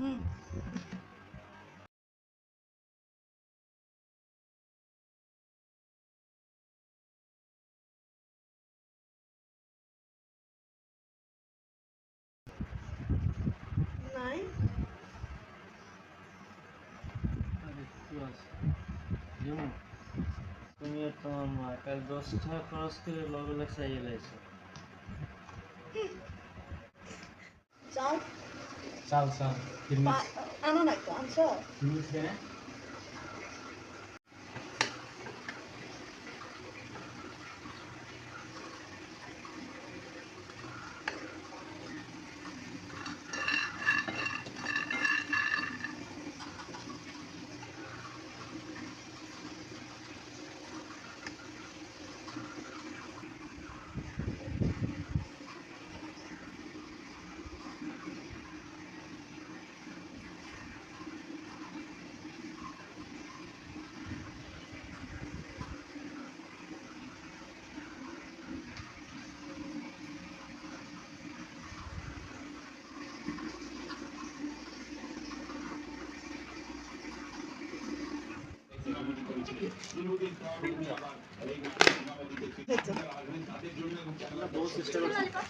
হুম নাই তুমি তোমার মা কাল 10 টাকা খরচ করে লগে চাইয়ে লাইছো চাল চাল চাল আনো না একটু আনছো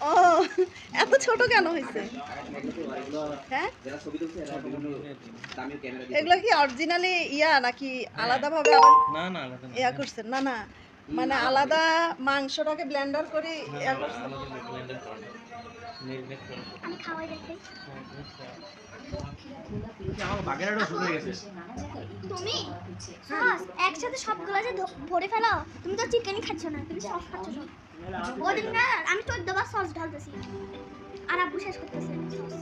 ও এত ছোট কেন হয়েছে? হ্যাঁ এগুলো কি অরিজিনালি ইয়া নাকি আলাদা ভাবে না না আলাদা ইয়া করছেন? না না মানে আলাদা মাংসটাকে ব্লেন্ডার করে ইয়া করছেন। আমি খাওয়াই দেখি তুমি সস একসাথে সবগুলো যে ভরে ফেলো। তুমি তো চিকেনই খাচ্ছ না, তুমি সস খাচ্ছ সব। ওদিন না আমি 14 বার সস ঢালতেছি আর আব্বু শেষ করতেছে সস।